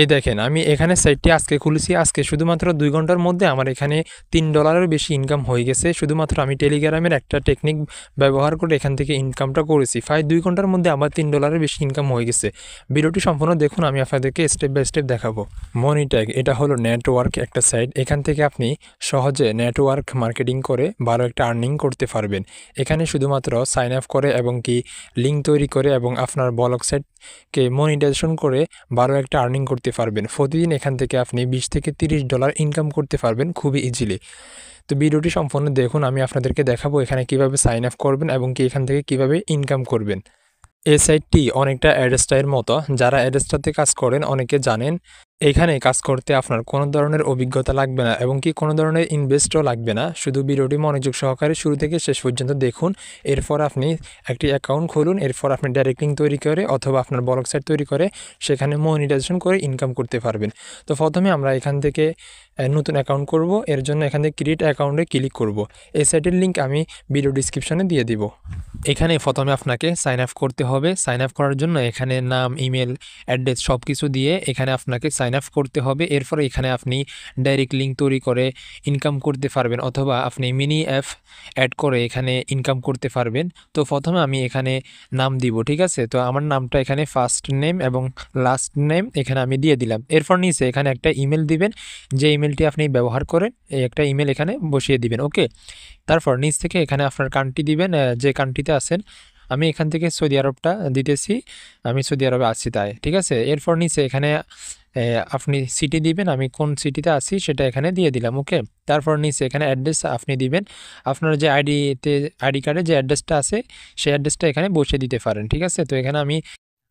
এই দেখেন আমি এখানে সাইটটি আজকে খুলেছি। আজকে শুধুমাত্র 2 ঘন্টার মধ্যে আমার এখানে $3 বেশি ইনকাম হয়ে গেছে। শুধুমাত্র আমি টেলিগ্রামের একটা টেকনিক ব্যবহার করে এখান থেকে ইনকামটা করেছি। প্রায় 2 ঘন্টার মধ্যে আমার $3 বেশি ইনকাম হয়ে গেছে। ভিডিওটি সম্পূর্ণ দেখুন, আমি আপনাদেরকে স্টেপ বাই স্টেপ দেখাবো। মনিট্যাগ এটা হলো নেটওয়ার্ক একটা সাইট। এখান থেকে আপনি সহজে নেটওয়ার্ক মার্কেটিং করে ভালো একটা আর্নিং করতে পারবেন। এখানে শুধুমাত্র সাইন আপ করে এবং কি লিঙ্ক তৈরি করে এবং আপনার ব্লগ সাইটকে মনিটাইজেশন করে ভালো একটা আর্নিং করতে পারবেন। প্রতিদিন এখান থেকে আপনি $20 থেকে $30 ইনকাম করতে পারবেন খুবই ইজিলি। তো ভিডিওটি সম্পূর্ণ দেখুন, আমি আপনাদেরকে দেখাবো এখানে কিভাবে সাইন আপ করবেন এবং কি এখান থেকে কিভাবে ইনকাম করবেন। এই সাইটটি অনেকটা অ্যাডস্টাইয়ের মতো। যারা অ্যাডস্টাতে কাজ করেন অনেকে জানেন। এখানে কাজ করতে আপনার কোনো ধরনের অভিজ্ঞতা লাগবে না এবং কি কোনো ধরনের ইনভেস্টও লাগবে না। শুধু ভিডিওটি মনোযোগ সহকারে শুরু থেকে শেষ পর্যন্ত দেখুন। এরপর আপনি একটি অ্যাকাউন্ট খুলুন। এরপর আপনি ডাইরেক্ট লিঙ্ক তৈরি করে অথবা আপনার ব্লগ সাইট তৈরি করে সেখানে মনিটাইজেশন করে ইনকাম করতে পারবেন। তো প্রথমে আমরা এখান থেকে নতুন অ্যাকাউন্ট করব। এর জন্য এখান থেকে ক্রিয়েট অ্যাকাউন্টে ক্লিক করব। এই সাইটের লিঙ্ক আমি ভিডিও ডিসক্রিপশনে দিয়ে দিব। এখানে প্রথমে আপনাকে সাইন আপ করতে হবে। সাইন আপ করার জন্য এখানে নাম, ইমেল, অ্যাড্রেস সব কিছু দিয়ে এখানে আপনাকে সাইন আপ করতে হবে। এরপরে এখানে আপনি ডাইরেক্ট লিঙ্ক তৈরি করে ইনকাম করতে পারবেন অথবা আপনি মিনি অ্যাপ অ্যাড করে এখানে ইনকাম করতে পারবেন। তো প্রথমে আমি এখানে নাম দিব, ঠিক আছে। তো আমার নামটা এখানে ফার্স্ট নেম এবং লাস্ট নেম এখানে আমি দিয়ে দিলাম। এরপর নিচে এখানে একটা ইমেল দিবেন, যে ইমেলটি আপনি ব্যবহার করেন এই একটা ইমেল এখানে বসিয়ে দিবেন। ওকে, তারপর নিচ থেকে এখানে আপনার কান্ট্রি দিবেন, যে কান্ট্রিতে আছেন। আমি এখান থেকে সৌদি আরবটা দিতেছি, আমি সৌদি আরবে আছি তাই, ঠিক আছে। এরপর নিচে এখানে আপনি সিটি দিবেন, আমি কোন সিটিতে আছি সেটা এখানে দিয়ে দিলাম। ওকে, তারপর নিচে এখানে অ্যাড্রেস আপনি দিবেন। আপনার যে আইডি কার্ডে যে অ্যাড্রেসটা আছে সেই অ্যাড্রেসটা এখানে বসিয়ে দিতে পারেন, ঠিক আছে। তো এখানে আমি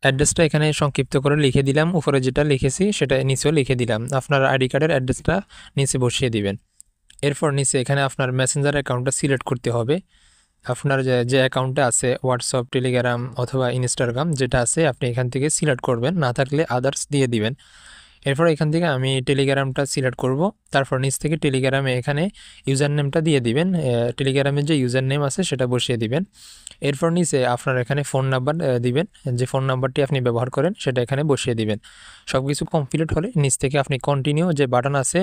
অ্যাড্রেসটা এখানে সংক্ষিপ্ত করে লিখে দিলাম। উপরে যেটা লিখেছি সেটা নিচেও লিখে দিলাম। আপনার আইডি কার্ডের অ্যাড্রেসটা নিচে বসিয়ে দিবেন। এরপর নিচে এখানে আপনার মেসেঞ্জার অ্যাকাউন্টটা সিলেক্ট করতে হবে। আপনার যে অ্যাকাউন্টে আছে হোয়াটসঅ্যাপ, টেলিগ্রাম অথবা ইনস্টাগ্রাম যেটা আছে আপনি এখান থেকে সিলেক্ট করবেন, না থাকলে আদার্স দিয়ে দিবেন। এরপর এখান থেকে আমি টেলিগ্রামটা সিলেক্ট করব। তারপর নিচ থেকে টেলিগ্রামে এখানে ইউজার নেমটা দিয়ে দিবেন, টেলিগ্রামের যে ইউজার নেম আছে সেটা বসিয়ে দিবেন। এরপর নিচে আপনার এখানে ফোন নাম্বার দিবেন, যে ফোন নাম্বারটি আপনি ব্যবহার করেন সেটা এখানে বসিয়ে দিবেন। সব কিছু কমপ্লিট হলে নিচ থেকে আপনি কন্টিনিউ যে বাটন আছে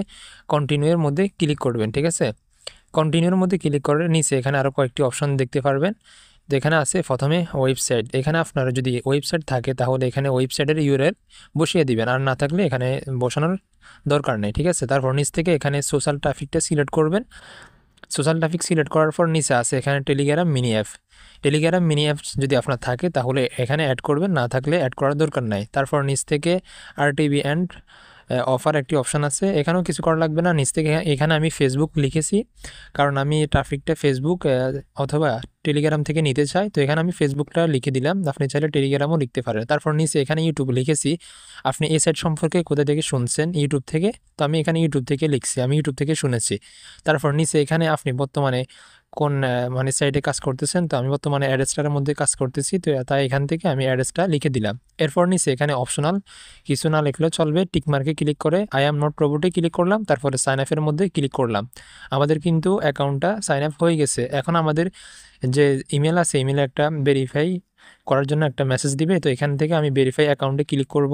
কন্টিনিউয়ের মধ্যে ক্লিক করবেন, ঠিক আছে। কন্টিনিউর মধ্যে ক্লিক করে নিচে এখানে আরও কয়েকটি অপশন দেখতে পারবেন। যেখানে আছে প্রথমে ওয়েবসাইট। এখানে আপনার যদি ওয়েবসাইট থাকে তাহলে এখানে ওয়েবসাইটের ইউআরএল বসিয়ে দিবেন, আর না থাকলে এখানে বসানোর দরকার নেই, ঠিক আছে। তারপর নিচ থেকে এখানে সোশ্যাল ট্রাফিকটা সিলেক্ট করবেন। সোশ্যাল ট্রাফিক সিলেক্ট করার পর নিচে আছে এখানে Telegram mini app. Telegram mini app যদি আপনার থাকে তাহলে এখানে অ্যাড করবেন, না থাকলে অ্যাড করার দরকার নাই। তারপর নিচ থেকে আরটিভি অ্যান্ড অফার একটি অপশান আছে, এখানেও কিছু করা লাগবে না। নিচ থেকে এখানে আমি ফেসবুক লিখেছি, কারণ আমি ট্রাফিকটা ফেসবুক অথবা টেলিগ্রাম থেকে নিতে চাই। তো এখানে আমি ফেসবুকটা লিখে দিলাম, আপনি চাইলে টেলিগ্রামও লিখতে পারেন। তারপর নিচে এখানে ইউটিউব লিখেছি। আপনি এই সাইট সম্পর্কে কোথা থেকে শুনছেন? ইউটিউব থেকে। তো আমি এখানে ইউটিউব থেকে লিখছি, আমি ইউটিউব থেকে শুনেছি। তারপর নিচে এখানে আপনি বর্তমানে কোন মানে সাইটে কাজ করতেছেন। তো আমি বর্তমানে অ্যাডস্টারের মধ্যে কাজ করতেছি, তো তাই এখান থেকে আমি অ্যাড্রেসটা লিখে দিলাম। এরপর নিচে এখানে অপশনাল কিছু না লিখলেও চলবে, টিকমার্কে ক্লিক করে আই অ্যাম নট রোবটে ক্লিক করলাম। তারপরে সাইন আপের মধ্যে ক্লিক করলাম। আমাদের কিন্তু অ্যাকাউন্টটা সাইন আপ হয়ে গেছে। এখন আমাদের যে ইমেল আছে ইমেলে একটা ভেরিফাই করার জন্য একটা মেসেজ দিবে। তো এখান থেকে আমি ভেরিফাই অ্যাকাউন্টে ক্লিক করব।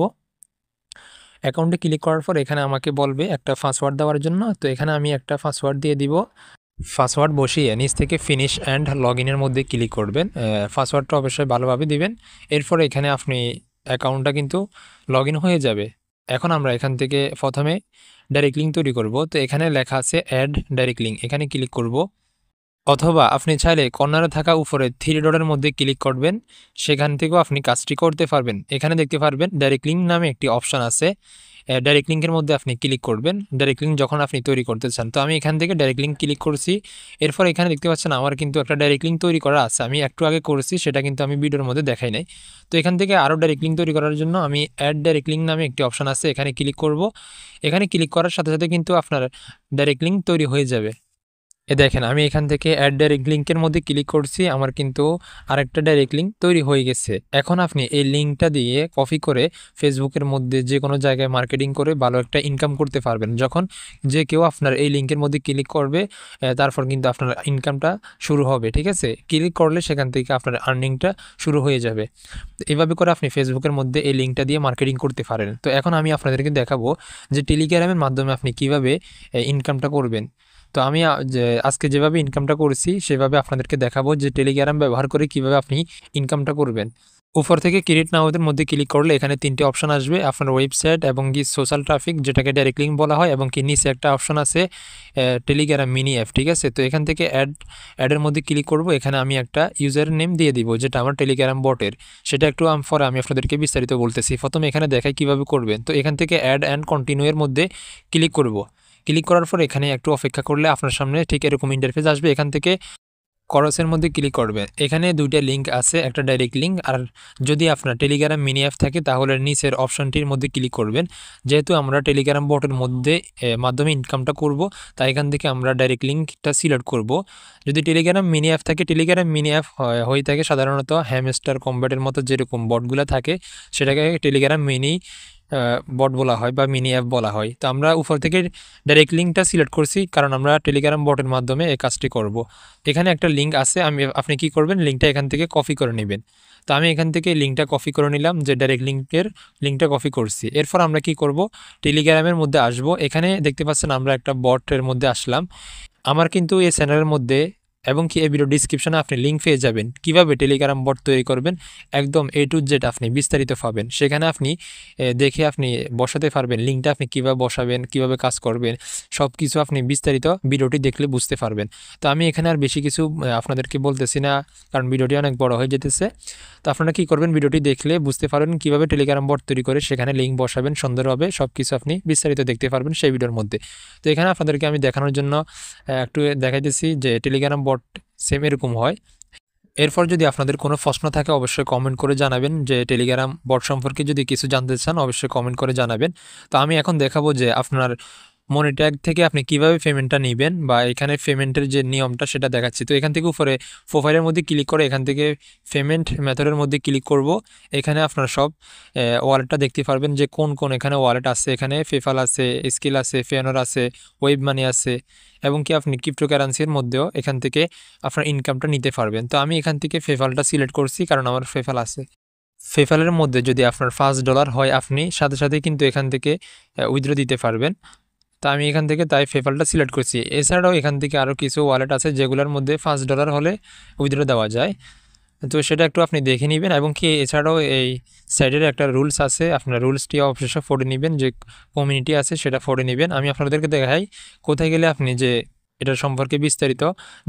অ্যাকাউন্টে ক্লিক করার পর এখানে আমাকে বলবে একটা পাসওয়ার্ড দেওয়ার জন্য। তো এখানে আমি একটা পাসওয়ার্ড দিয়ে দিব। পাসওয়ার্ড বসিয়ে নিচ থেকে ফিনিশ অ্যান্ড লগ ইনের মধ্যে ক্লিক করবেন। পাসওয়ার্ডটা অবশ্যই ভালোভাবে দিবেন। এরপরে এখানে আপনি অ্যাকাউন্টটা কিন্তু লগ ইন হয়ে যাবে। এখন আমরা এখান থেকে প্রথমে ডাইরেক্ট লিঙ্ক তৈরি করব। তো এখানে লেখা আছে অ্যাড ডাইরেক্ট লিঙ্ক, এখানে ক্লিক করব। অথবা আপনি চাইলে কর্নারে থাকা উপরে 3 ডটের মধ্যে ক্লিক করবেন, সেখান থেকেও আপনি কাজটি করতে পারবেন। এখানে দেখতে পারবেন ডাইরেক্ট লিঙ্ক নামে একটি অপশান আছে, ডাইরেক্ট লিঙ্কের মধ্যে আপনি ক্লিক করবেন ডাইরেক্ট লিঙ্ক যখন আপনি তৈরি করতে চান। তো আমি এখান থেকে ডাইরেক্ট লিঙ্ক ক্লিক করছি। এরপর এখানে দেখতে পাচ্ছেন আমার কিন্তু একটা ডাইরেক্ট লিঙ্ক তৈরি করা আছে, আমি একটু আগে করেছি, সেটা কিন্তু আমি ভিডিওর মধ্যে দেখাই নাই। তো এখান থেকে আরও ডাইরেক্ট লিঙ্ক তৈরি করার জন্য আমি অ্যাড ডাইরেক্ট লিঙ্ক নামে একটি অপশান আছে, এখানে ক্লিক করব। এখানে ক্লিক করার সাথে সাথে কিন্তু আপনার ডাইরেক্ট লিঙ্ক তৈরি হয়ে যাবে। দেখেন আমি এখান থেকে অ্যাড ডাইরেক্ট লিঙ্কের মধ্যে ক্লিক করছি, আমার কিন্তু আরেকটা ডাইরেক্ট লিঙ্ক তৈরি হয়ে গেছে। এখন আপনি এই লিঙ্কটা দিয়ে কপি করে ফেসবুকের মধ্যে যে কোনো জায়গায় মার্কেটিং করে ভালো একটা ইনকাম করতে পারবেন। যখন যে কেউ আপনার এই লিঙ্কের মধ্যে ক্লিক করবে তারপর কিন্তু আপনার ইনকামটা শুরু হবে, ঠিক আছে? ক্লিক করলে সেখান থেকে আপনার আর্নিংটা শুরু হয়ে যাবে। এভাবে করে আপনি ফেসবুকের মধ্যে এই লিঙ্কটা দিয়ে মার্কেটিং করতে পারেন। তো এখন আমি আপনাদেরকে দেখাবো যে টেলিগ্রামের মাধ্যমে আপনি কিভাবে ইনকামটা করবেন। তো আমি আজকে যেভাবে ইনকামটা করেছি সেভাবে আপনাদেরকে দেখাবো যে টেলিগ্রাম ব্যবহার করে কিভাবে আপনি ইনকামটা করবেন। উপর থেকে ক্রিয়েট নাওয়ের মধ্যে ক্লিক করলে এখানে 3টে অপশন আসবে, আপনার ওয়েবসাইট এবং কি সোশ্যাল ট্রাফিক যেটাকে ডাইরেক্ট লিঙ্ক বলা হয়, এবং কি নিচে একটা অপশন আছে টেলিগ্রাম মিনি অ্যাপ, ঠিক আছে? তো এখান থেকে অ্যাডের মধ্যে ক্লিক করব। এখানে আমি একটা ইউজার নেম দিয়ে দিব যেটা আমার টেলিগ্রাম বটের, সেটা একটু পরে আমি আপনাদেরকে বিস্তারিত বলতেছি। প্রথমে এখানে দেখাই কিভাবে করবেন। তো এখান থেকে অ্যাড অ্যান্ড কন্টিনিউ এর মধ্যে ক্লিক করব। ক্লিক করার পর এখানে একটু অপেক্ষা করলে আপনার সামনে ঠিক এরকম ইন্টারফেস আসবে। এখান থেকে করসের মধ্যে ক্লিক করবেন। এখানে 2টা লিঙ্ক আছে, একটা ডাইরেক্ট লিঙ্ক, আর যদি আপনার টেলিগ্রাম মিনি অ্যাপ থাকে তাহলে নিচের অপশনটির মধ্যে ক্লিক করবেন। যেহেতু আমরা টেলিগ্রাম বটের মধ্যে মাধ্যমে ইনকামটা করব, তাই এখান থেকে আমরা ডাইরেক্ট লিঙ্কটা সিলেক্ট করব। যদি টেলিগ্রাম মিনি অ্যাপ থাকে, টেলিগ্রাম মিনি অ্যাপ হয়ে থাকে সাধারণত হ্যামস্টার কম্ব্যাটের মতো যেরকম বটগুলো থাকে সেটাকে টেলিগ্রাম মিনি বট বলা হয় বা মিনি অ্যাপ বলা হয়। তো আমরা উপর থেকে ডাইরেক্ট লিঙ্কটা সিলেক্ট করছি কারণ আমরা টেলিগ্রাম বটের মাধ্যমে এই কাজটি করব। এখানে একটা লিঙ্ক আছে, আপনি কি করবেন, লিঙ্কটা এখান থেকে কপি করে নেবেন। তো আমি এখান থেকে লিঙ্কটা কপি করে নিলাম, যে ডাইরেক্ট লিঙ্কটা কপি করছি। এরপর আমরা কি করব, টেলিগ্রামের মধ্যে আসব। এখানে দেখতে পাচ্ছেন আমরা একটা বটের মধ্যে আসলাম। আমার কিন্তু এই চ্যানেলের মধ্যে এবং কি এই ভিডিও ডিসক্রিপশনে আপনি লিঙ্ক পেয়ে যাবেন কিভাবে টেলিগ্রাম বট তৈরি করবেন, একদম A to Z আপনি বিস্তারিত পাবেন। সেখানে আপনি দেখে আপনি বসাতে পারবেন, লিঙ্কটা আপনি কিভাবে বসাবেন, কিভাবে কাজ করবেন, সব কিছু আপনি বিস্তারিত ভিডিওটি দেখলে বুঝতে পারবেন। তো আমি এখানে আর বেশি কিছু আপনাদেরকে বলতেছি না কারণ ভিডিওটি অনেক বড় হয়ে যেতেছে। তো আপনারা কি করবেন, ভিডিওটি দেখলে বুঝতে পারবেন কিভাবে টেলিগ্রাম বট তৈরি করে সেখানে লিঙ্ক বসাবেন সুন্দরভাবে, সব কিছু আপনি বিস্তারিত দেখতে পারবেন সেই ভিডিওর মধ্যে। তো এখানে আপনাদেরকে আমি দেখানোর জন্য একটু দেখাইতেছি যে টেলিগ্রাম বট সেম এরকম হয়। এরপর যদি আপনাদের কোনো প্রশ্ন থাকে অবশ্যই কমেন্ট করে জানাবেন, যে টেলিগ্রাম বট সম্পর্কে যদি কিছু জানতে চান অবশ্যই কমেন্ট করে জানাবেন। তো আমি এখন দেখাবো যে আপনার মনি ট্যাগ থেকে আপনি কিভাবে পেমেন্টটা নেবেন বা এখানে পেমেন্টের যে নিয়মটা সেটা দেখাচ্ছি। তো এখান থেকে উপরে প্রোফাইলের মধ্যে ক্লিক করে এখান থেকে পেমেন্ট মেথডের মধ্যে ক্লিক করব। এখানে আপনার সব ওয়ালেটটা দেখতে পারবেন যে কোন কোন এখানে ওয়ালেট আছে। এখানে পেপ্যাল আছে, স্কিল আছে, পেওনার আছে, ওয়েব মানি আছে, এবং কি আপনি ক্রিপ্টোকারেন্সির মধ্যেও এখান থেকে আপনার ইনকামটা নিতে পারবেন। তো আমি এখান থেকে পেপ্যালটা সিলেক্ট করছি কারণ আমার পেপ্যাল আছে। পেপ্যালের মধ্যে যদি আপনার $5 হয় আপনি সাথে সাথে কিন্তু এখান থেকে উইথড্র দিতে পারবেন। তো আমি এখান থেকে তাই পেপ্যালটা সিলেক্ট করছি। এছাড়াও এখান থেকে আরও কিছু ওয়ালেট আছে যেগুলোর মধ্যে $5 হলে উইথড্র দেওয়া যায়। তো সেটা একটু আপনি দেখে নেবেন, এবং কি এছাড়াও এই সাইডের একটা রুলস আছে, আপনার রুলসটি অবশ্যই পড়ে নেবেন, যে কমিউনিটি আছে সেটা পড়ে নেবেন। আমি আপনাদেরকে দেখাই কোথায় গেলে আপনি যে এটার সম্পর্কে বিস্তারিত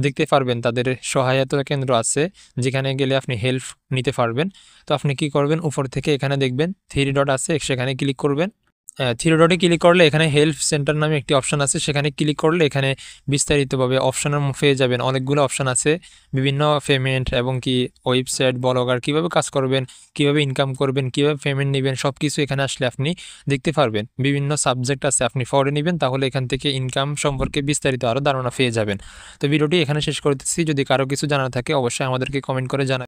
দেখতে পারবেন। তাদের সহায়তা কেন্দ্র আছে যেখানে গেলে আপনি হেল্প নিতে পারবেন। তো আপনি কি করবেন, উপর থেকে এখানে দেখবেন 3 ডট আছে, সেখানে ক্লিক করবেন। 3 ডটে ক্লিক করলে এখানে হেল্প সেন্টার নামে একটি অপশন আছে, সেখানে ক্লিক করলে এখানে বিস্তারিতভাবে অপশনের পেয়ে যাবেন। অনেকগুলো অপশন আছে, বিভিন্ন পেমেন্ট এবং কি ওয়েবসাইট, ব্লগার কীভাবে কাজ করবেন, কিভাবে ইনকাম করবেন, কিভাবে পেমেন্ট নেবেন, সব কিছু এখানে আসলে আপনি দেখতে পারবেন। বিভিন্ন সাবজেক্ট আছে, আপনি পড়ে নেবেন, তাহলে এখান থেকে ইনকাম সম্পর্কে বিস্তারিত আরও ধারণা পেয়ে যাবেন। তো ভিডিওটি এখানে শেষ করতেছি। যদি কারো কিছু জানার থাকে অবশ্যই আমাদেরকে কমেন্ট করে জানাবেন।